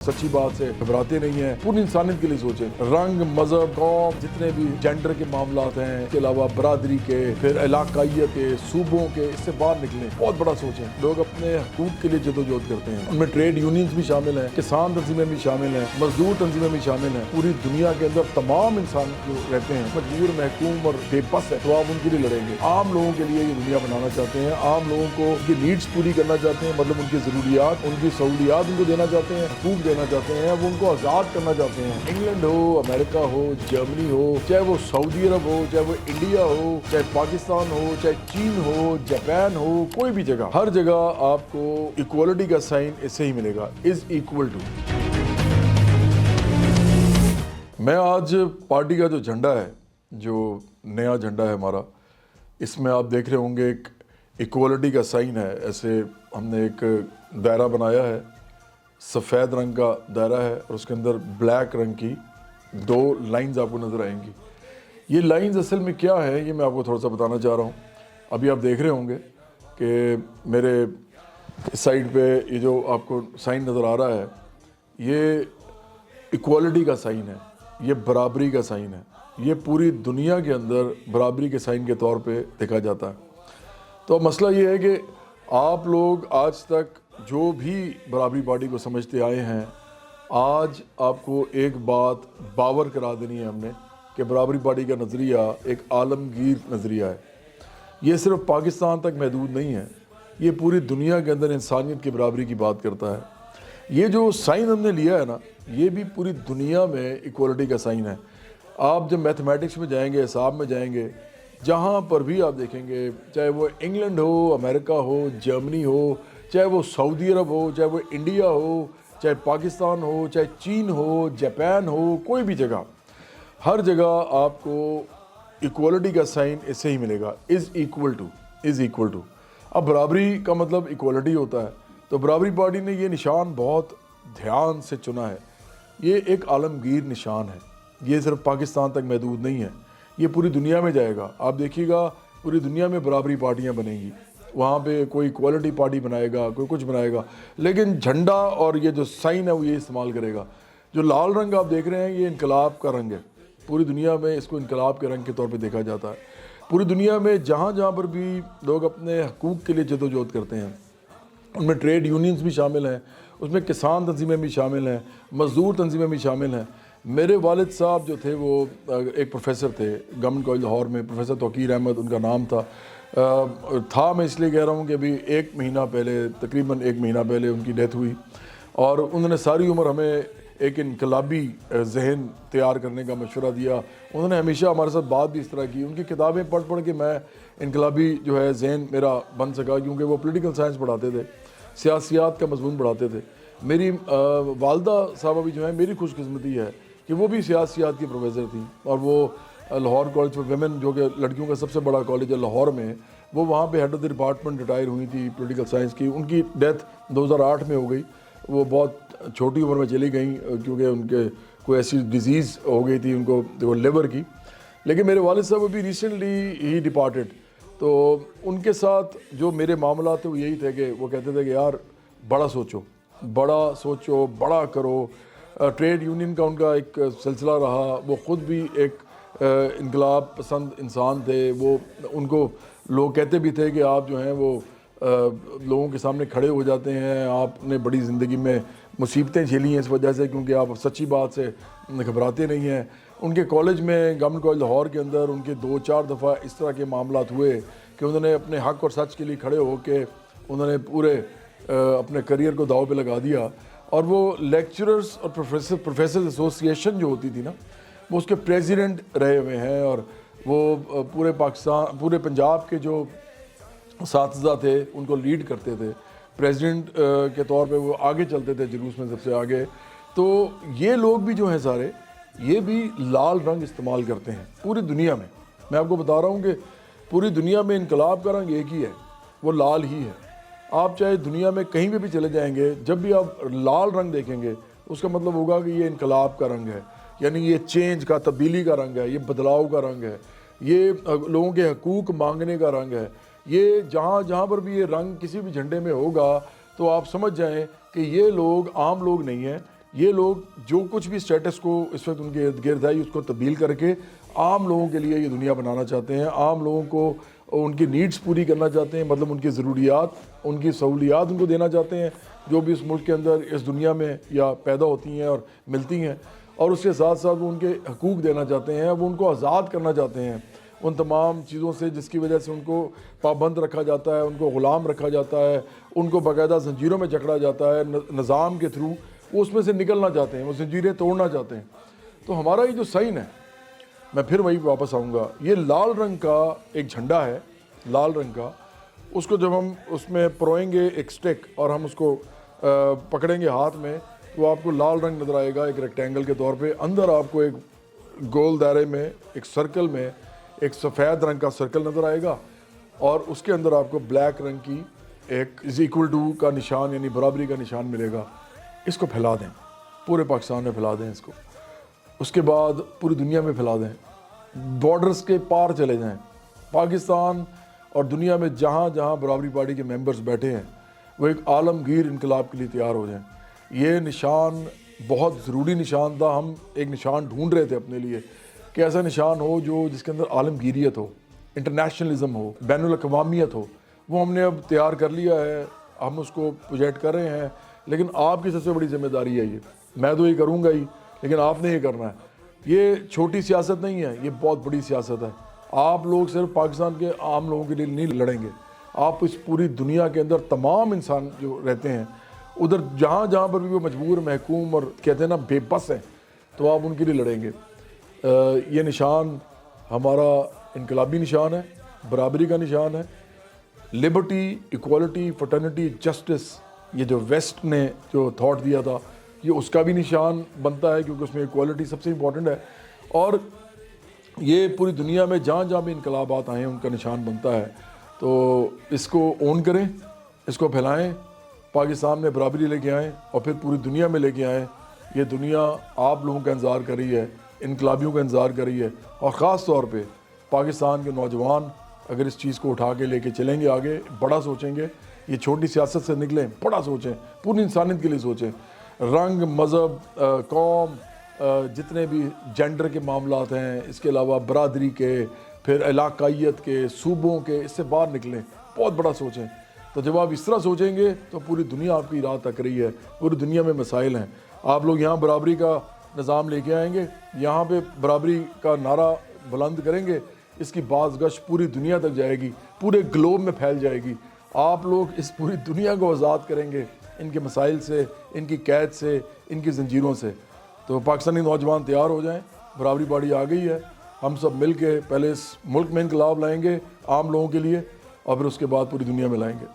सच्ची बात से घबराते नहीं हैं, पूरी इंसानियत के लिए सोचें। रंग, मजहब, कौम, जितने भी जेंडर के मामलात हैं, इसके अलावा बरादरी के, फिर इलाकाइयत के, सूबों के, इससे बाहर निकलें, बहुत बड़ा सोचें। लोग अपने हकूक के लिए जदोजहद करते हैं, उनमें ट्रेड यूनियंस भी शामिल हैं, किसान तंजीमें भी शामिल हैं, मजदूर तंजीमें भी शामिल हैं। पूरी दुनिया के अंदर तमाम इंसान जो रहते हैं मजबूर, महकूम और बेबस है, तो आप उनके लिए लड़ेंगे। आम लोगों के लिए ये दुनिया बनाना चाहते हैं, आम लोगों को उनकी नीड्स पूरी करना चाहते हैं, मतलब उनकी ज़रूरियात, उनकी सहूलियात उनको देना चाहते हैं, हकूक देना चाहते हैं, वो उनको आज़ाद करना चाहते हैं। इंग्लैंड हो, अमेरिका हो, जर्मनी हो, चाहे वो सऊदी अरब हो, चाहे वो इंडिया हो, चाहे पाकिस्तान हो, चाहे चीन हो, जापान हो, कोई भी जगह, हर जगह आपको इक्वलिटी का साइन इससे ही मिलेगा, इज इक्वल टू। मैं आज पार्टी का जो झंडा है, जो नया झंडा है हमारा, इसमें आप देख रहे होंगे एक इक्वलिटी का साइन है। ऐसे हमने एक दायरा बनाया है, सफ़ेद रंग का दायरा है और उसके अंदर ब्लैक रंग की दो लाइंस आपको नज़र आएंगी। ये लाइंस असल में क्या है, ये मैं आपको थोड़ा सा बताना चाह रहा हूँ। अभी आप देख रहे होंगे कि मेरे इस साइड पे ये जो आपको साइन नज़र आ रहा है, ये इक्वलिटी का साइन है, ये बराबरी का साइन है। ये पूरी दुनिया के अंदर बराबरी के साइन के तौर पे देखा जाता है। तो मसला ये है कि आप लोग आज तक जो भी बराबरी पार्टी को समझते आए हैं, आज आपको एक बात बावर करा देनी है हमने कि बराबरी पार्टी का नज़रिया एक आलमगीर नज़रिया है। ये सिर्फ पाकिस्तान तक महदूद नहीं है, ये पूरी दुनिया के अंदर इंसानियत की बराबरी की बात करता है। ये जो साइन हमने लिया है ना, ये भी पूरी दुनिया में इक्वलिटी का साइन है। आप जब मैथमेटिक्स में जाएंगे, हिसाब में जाएंगे, जहाँ पर भी आप देखेंगे, चाहे वो इंग्लैंड हो, अमेरिका हो, जर्मनी हो, चाहे वो सऊदी अरब हो, चाहे वो इंडिया हो, चाहे पाकिस्तान हो, चाहे चीन हो, जापान हो, कोई भी जगह, हर जगह आपको इक्वलिटी का साइन इससे ही मिलेगा, is equal to, is equal to. अब बराबरी का मतलब इक्वलिटी होता है, तो बराबरी पार्टी ने ये निशान बहुत ध्यान से चुना है। ये एक आलमगीर निशान है, ये सिर्फ पाकिस्तान तक महदूद नहीं है, ये पूरी दुनिया में जाएगा। आप देखिएगा पूरी दुनिया में बराबरी पार्टियां बनेंगी, वहाँ पे कोई इक्वलिटी पार्टी बनाएगा, कोई कुछ बनाएगा, लेकिन झंडा और ये जो साइन है वो ये इस्तेमाल करेगा। जो लाल रंग आप देख रहे हैं, ये इनकलाब का रंग है। पूरी दुनिया में इसको इनकलाब के रंग के तौर पे देखा जाता है। पूरी दुनिया में जहाँ जहाँ पर भी लोग अपने हकूक़ के लिए जदोजहद करते हैं, उनमें ट्रेड यूनियंस भी शामिल हैं, उसमें किसान तंजीमें भी शामिल हैं, मज़दूर तंजीमें भी शामिल हैं। मेरे वालिद साहब जो थे वो एक प्रोफेसर थे गवर्नमेंट कॉलेज लाहौर में, प्रोफेसर तौकीर अहमद उनका नाम था। मैं इसलिए कह रहा हूँ कि अभी एक महीना पहले, तकरीबन एक महीना पहले उनकी डेथ हुई, और उन्होंने सारी उम्र हमें एक इनकलाबी जहन तैयार करने का मशवरा दिया। उन्होंने हमेशा हमारे साथ बात भी इस तरह की। उनकी किताबें पढ़ पढ़ के मैं इनकलाबी जो है जहन मेरा बन सका, क्योंकि वो पॉलिटिकल साइंस पढ़ाते थे, सियासियात का मजमून पढ़ाते थे। मेरी वालदा साहबा भी जो है, मेरी खुशकिस्मती है कि वो भी सियासियात की प्रोफेसर थी, और वो लाहौर कॉलेज फॉर वुमेन, जो कि लड़कियों का सबसे बड़ा कॉलेज है लाहौर में, वो वहाँ पे head of the department retire हुई थी पॉलिटिकल साइंस की। उनकी डेथ 2008 में हो गई। वो बहुत छोटी उम्र में चली गई, क्योंकि उनके कोई ऐसी डिज़ीज़ हो गई थी उनको, वो लिवर की। लेकिन मेरे वालिद साहब अभी रिसेंटली ही डिपार्टेड। तो उनके साथ जो मेरे मामला थे वो यही थे कि वो कहते थे कि यार बड़ा सोचो, बड़ा सोचो, बड़ा करो। ट्रेड यूनियन का उनका एक सिलसिला रहा। वो ख़ुद भी एक इनकलाब पसंद इंसान थे। वो उनको लोग कहते भी थे कि आप जो हैं वो लोगों के सामने खड़े हो जाते हैं, आपने बड़ी ज़िंदगी में मुसीबतें झेली हैं इस वजह से, क्योंकि आप सच्ची बात से घबराते नहीं हैं। उनके कॉलेज में, गवर्नमेंट कॉलेज लाहौर के अंदर, उनके 2-4 दफ़ा इस तरह के मामलात हुए कि उन्होंने अपने हक़ और सच के लिए खड़े होकर उन्होंने पूरे अपने करियर को दाव पे लगा दिया। और वो लेक्चरर्स और प्रोफेसर एसोसिएशन जो होती थी ना, वो उसके प्रेसिडेंट रहे हुए हैं। और वो पूरे पाकिस्तान, पूरे पंजाब के जो असातिज़ा थे उनको लीड करते थे, प्रेसिडेंट के तौर पे वो आगे चलते थे, जुलूस में सबसे आगे। तो ये लोग भी जो हैं सारे, ये भी लाल रंग इस्तेमाल करते हैं पूरी दुनिया में। मैं आपको बता रहा हूँ कि पूरी दुनिया में इनकलाब का रंग एक ही है, वो लाल ही है। आप चाहे दुनिया में कहीं भी चले जाएंगे, जब भी आप लाल रंग देखेंगे, उसका मतलब होगा कि ये इनकलाब का रंग है, यानी ये चेंज का, तब्दीली का रंग है, ये बदलाव का रंग है, ये लोगों के हकूक़ मांगने का रंग है। ये जहाँ जहाँ पर भी ये रंग किसी भी झंडे में होगा, तो आप समझ जाएं कि ये लोग आम लोग नहीं हैं, یہ لوگ جو کچھ بھی اسٹیٹس کو اس وقت ان کے ارد گرد ہے اس کو تبدیل کر کے عام لوگوں کے لیے یہ دنیا بنانا چاہتے ہیں، عام لوگوں کو ان کی نیڈز پوری کرنا چاہتے ہیں، مطلب ان کی ضروریات، ان کی سہولیات ان کو دینا چاہتے ہیں جو بھی اس ملک کے اندر اس دنیا میں یا پیدا ہوتی ہیں اور ملتی ہیں، اور اس کے ساتھ ساتھ وہ ان کے حقوق دینا چاہتے ہیں، وہ ان کو آزاد کرنا چاہتے ہیں ان تمام چیزوں سے جس کی وجہ سے ان کو پابند رکھا جاتا ہے، ان کو غلام رکھا جاتا ہے، ان کو باقاعدہ زنجیروں میں جکڑا جاتا ہے نظام کے تھرو، وہ اس میں سے نکلنا چاہتے ہیں، وہ زنجیریں توڑنا چاہتے ہیں۔ تو ہمارا یہ جو سائن ہے، میں پھر وہی واپس آؤں گا، یہ لال رنگ کا ایک جھنڈا ہے، لال رنگ کا، اس کو جب ہم اس میں پروئیں گے ایک سٹک اور ہم اس کو پکڑیں گے ہاتھ میں تو آپ کو لال رنگ نظر آئے گا ایک ریکٹینگل کے طور پہ، اندر آپ کو ایک گول دائرے میں ایک سرکل میں ایک سفید رنگ کا سرکل نظر آئے گا، اور اس کے اندر آپ کو بلیک رنگ کی ایک از ایکول ٹو کا نشان یعنی برابری کا نشان ملے گا۔ اس کو پھیلا دیں، پورے پاکستان میں پھیلا دیں اس کو، اس کے بعد پوری دنیا میں پھیلا دیں، بارڈرز کے پار چلے جائیں، پاکستان اور دنیا میں جہاں جہاں برابری پارٹی کے ممبرز بیٹھے ہیں وہ ایک عالمگیر انقلاب کے لیے تیار ہو جائیں۔ یہ نشان بہت ضروری نشان تھا، ہم ایک نشان ڈھونڈ رہے تھے اپنے لیے کہ ایسا نشان ہو جو جس کے اندر عالمگیریت ہو، انٹرنیشنلزم ہو، بین الاقوامیت ہو، وہ ہم نے اب تیار کر لیا ہے، ہم اس کو پروجیکٹ کر رہے ہیں، لیکن آپ کی سب سے بڑی ذمہ داری ہے یہ، میں تو یہ کروں گا ہی لیکن آپ نے یہ کرنا ہے۔ یہ چھوٹی سیاست نہیں ہے، یہ بہت بڑی سیاست ہے۔ آپ لوگ صرف پاکستان کے عام لوگوں کے لیے نہیں لڑیں گے، آپ اس پوری دنیا کے اندر تمام انسان جو رہتے ہیں ادھر جہاں جہاں پر بھی وہ مجبور، محکوم اور کہتے ہیں نا بے بس ہیں، تو آپ ان کے لیے لڑیں گے۔ یہ نشان ہمارا انقلابی نشان ہے، برابری کا نشان ہے، لبرٹی، ایکوالٹی، فرٹرنٹی، جسٹس، یہ جو ویسٹ نے جو تھاٹ دیا تھا یہ اس کا بھی نشان بنتا ہے کیونکہ اس میں ایکوالٹی سب سے امپورٹنٹ ہے، اور یہ پوری دنیا میں جہاں جہاں بھی انقلابات آئے ہیں ان کا نشان بنتا ہے۔ تو اس کو اون کریں، اس کو پھیلائیں، پاکستان میں برابری لے کے آئیں اور پھر پوری دنیا میں لے کے آئیں۔ یہ دنیا آپ لوگوں کا انتظار کر رہی ہے، انقلابیوں کا انتظار کر رہی ہے، اور خاص طور پہ پاکستان کے نوجوان اگر اس چیز کو اٹھا کے لے کے چلیں گے آگے، بڑا سوچیں گے، یہ چھوٹی سیاست سے نکلیں، بڑا سوچیں، پوری انسانیت کے لیے سوچیں، رنگ، مذہب، قوم، جتنے بھی جینڈر کے معاملات ہیں، اس کے علاوہ برادری کے، پھر علاقائیت کے، صوبوں کے، اس سے باہر نکلیں، بہت بڑا سوچیں۔ تو جب آپ اس طرح سوچیں گے تو پوری دنیا آپ کی راہ تک رہی ہے، پوری دنیا میں مسائل ہیں، آپ لوگ یہاں برابری کا نظام لے کے آئیں گے، یہاں پہ برابری کا نعرہ بلند کریں گے، اس کی باز گشت پوری دنیا تک جائے گی، پورے گلوب میں پھیل جائے گی، آپ لوگ اس پوری دنیا کو آزاد کریں گے ان کے مسائل سے، ان کی قید سے، ان کی زنجیروں سے۔ تو پاکستانی نوجوان تیار ہو جائیں، برابری پارٹی آ گئی ہے، ہم سب مل کے پہلے اس ملک میں انقلاب لائیں گے عام لوگوں کے لیے، اور پھر اس کے بعد پوری دنیا میں لائیں گے۔